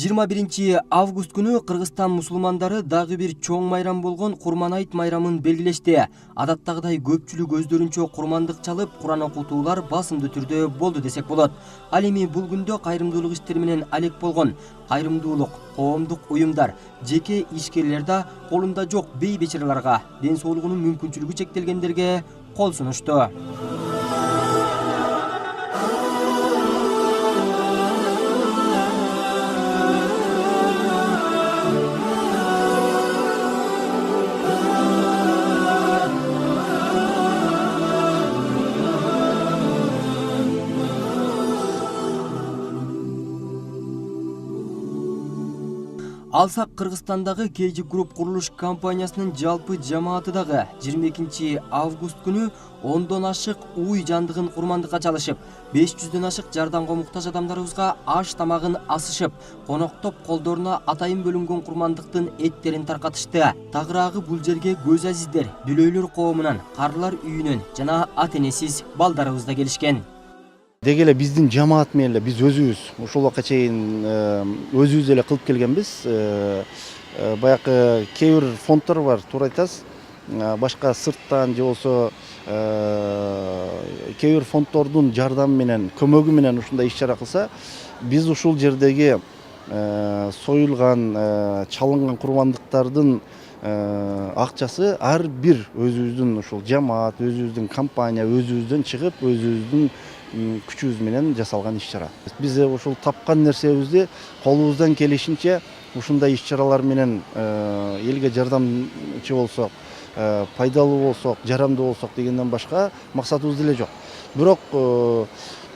21-август күнү Кыргызстан мусулмандары дагы бир чоң майрам болгон Курман айт майрамын белгилешти. Адаттагыдай көпчүлүк өздөрүнчө курмандык чалып, Куран окутуулар басымдуу түрдө болду десек болот. Ал эми бул күндө кайрымдуулук иштери менен алек болгон кайрымдуулук коомдук уюмдар, жеке ишкерлер да колунда жок бей бечараларга, ден соолугунун мүмкүнчүлүгү чектелгендерге кол сунушту. Алсак Кыргызстандагы KG Group курулуш компаниясынын жалпы жамааты дагы 22-август күнү 10дон ашык уй жандыгын курмандыкка чалышып, 500дөн ашык жардамга муктаж адамдарыбызга аш тамагын асышып, коноктоп колдоруна атайын бөлүнгөн курмандыктын эттерин таркатышты. Тагыраагы бул жерге көз азиздер, дүлөйлөр коомунан, карлар үйүнөн жана ата энесиз балдарыбыз да келишкен. Деги эле биздин жамаат менен эле биз өзүбүз ушул убакка чейин өзүбүз эле кылып келгенбиз. Баягы кээ бир фонддор бар, туура айтасыз. Башка сырттан же болсо кээ бир фонддордун жардамы менен, көмөгү менен ушундай иш-чара кылса, биз ушул жердеги союлган, чалынган курмандыктардын акчасы ар бир өзүбүздүн ушул жамаат, өзүбүздүн компания, өзүбүздөн чыгып, өзүбүздүн күчүбүз менен жасалган иш-чара. Биз ушул тапкан нерсебизди колубуздан келишинче ушундай иш-чаралар менен элге жардамчы болсок, пайдалуу болсок, жарамдуу болсок дегенден башка максатыбыз деле жок. Бирок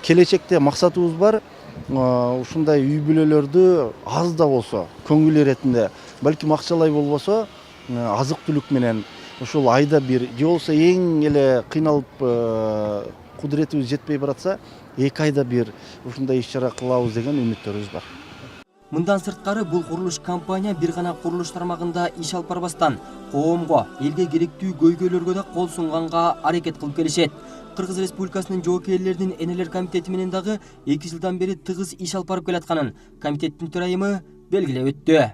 келечекте максатыбыз бар. Ушундай үй бүлөлөрдү аз да болсо көңүл эретинде, балким акчалай болбосо азык-түлүк менен ушул айда бир же болсо эң эле кыйналып кудуретибиз жетпей баратса, 2 айда бир ушундай иш-чара кылабыз деген үмүттөрүбүз бар. Мындан сырткары бул курулуш компания бир гана курулуш тармагында иш алып барбастан, коомго, элге керектүү көйгөйлөргө да кол сунганга аракет кылып келишет. Кыргыз Республикасынын жоокерлердин энелер комитети менен дагы 2 жылдан бери тыгыз иш алып барып келатканын комитеттин төрайымы белгилеп өттү.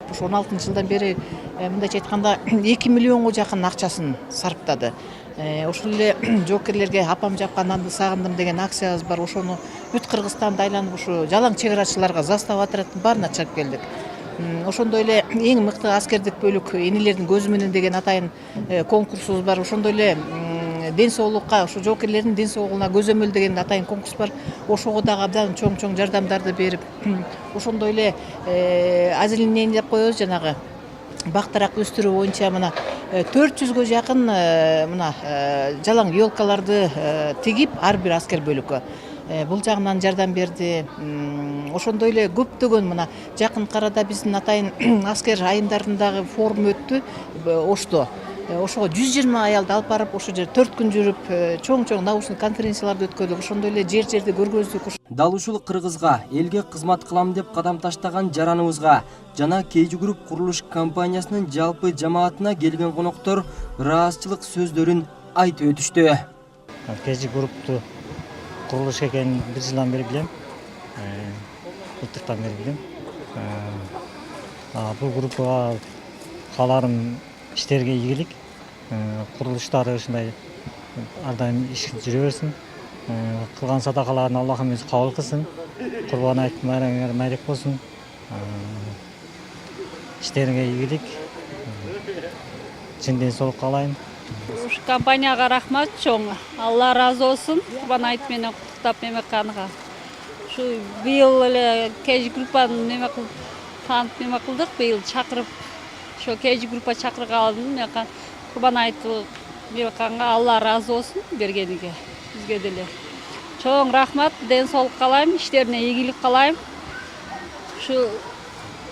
Ушу 16 жылдан бери мындайча айтканда 2 миллионго жакын акчасын сарптады. Ошол эле жоокерлерге апам жапкан нанды сагындым деген акциябыз бар. Ошону бүт Кыргызстанды айланып ушу жалаң чек арачыларга, застава отрядтын баарына чыгып келдик. Ошондой эле эң мыкты аскердик бөлүк энелердин көзү менен деген атайын конкурсубуз бар. Ошондой эле ден соолукка, ушу жоокерлердин ден соолугуна көзөмөл деген атайын конкурс бар. Ошого дагы абдан чоң жардамдарды берип, ошондой эле озеленение деп коебуз, жанагы бактарак өстүрүү боюнча мына 400гө жакын мына жалаң елкаларды тигип ар бир аскер бөлүккө бул жагынан жардам берди. Ошондой эле көптөгөн мына жакын арада биздин атайын аскер айымдарындагы форум өттү Ошто. Ошого 120 аялды алып барып, ошо жер 4 күн жүрүп, чоң научный конференцияларды өткөрдүк. Ошондой эле жерди көргөздүк. Дал ушул Кыргызга, элге кызмат кылам деп кадам таштаган жараныбызга жана KG Group курулуш компаниясынын жалпы жамаатына келген коноктор ыраазычылык сөздөрүн айтып өтүштү. KG Group'tu курулуш экенин 1 жылдан бери билем. Былтыртан бери билем. Бул группага кааларым иштерге ийгилик, курулуштары ушундай ар дайым иш жүрө берсин. Кылган садакаларын Аллахым өзү кабыл кылсын. Курбан айт майрамыңар майрек болсун. Иштериңе ийгилик. Чын ден соолук каалайм. Ушу компанияга рахмат чоң. Алла разы болсун. Курбан айт менен куттуктап мемеканыга. Ушу быйыл эле KG Group'аны неме кылып, таанып неме кылдык, быйыл чакырып, ошо KG Group'a чакыргандым. Курбан айт мемеканга Алла разы болсун бергениге. Бизге деле чоң рахмат, ден соолук каалайм, иштерине ийгилик каалайм. Ушу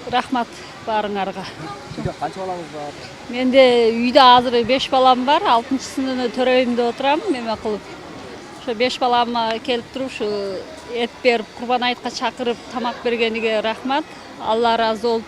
рахмат баарыңарга. Үйдө канча балаңыз бар? Менде үйдө азыр 5 балам бар, 6-сыныны төрөйүмдө отурам, неме кылып. Ошо 5 балама келип туруп, ушу эт берип, Курбан айтка чакырып, тамак бергениге рахмат. Алла разы болуп,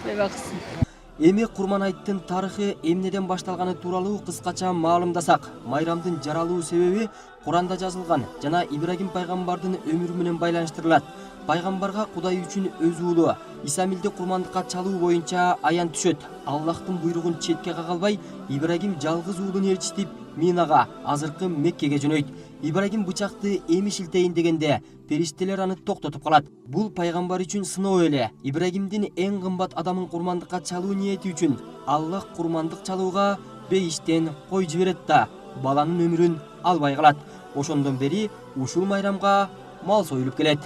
неме кылсын. Эми Курман айттын тарыхы эмнеден башталганы тууралуу кыскача маалымдасак, майрамдын жаралуу себеби Куранда жазылган жана Ибрагим пайгамбардын өмүрү менен байланыштырылат. Пайгамбарга Кудай үчүн өз уулу Исамилди курмандыкка чалуу боюнча аян түшөт. Аллахтын буйругун четке кага албай, Ибрагим жалгыз уулун ээрчитип Минага, азыркы Меккеге жөнөйт. Ибрагим бычакты эми шилтейин дегенде периштелер аны токтотуп калат. Бул пайгамбар үчүн сыноо эле. Ибрагимдин эң кымбат адамын курмандыкка чалуу ниети үчүн Аллах курмандык чалууга бейиштен кой жиберет да баланын өмүрүн албай калат. Ошондон бери ушул майрамга мал союлуп келет.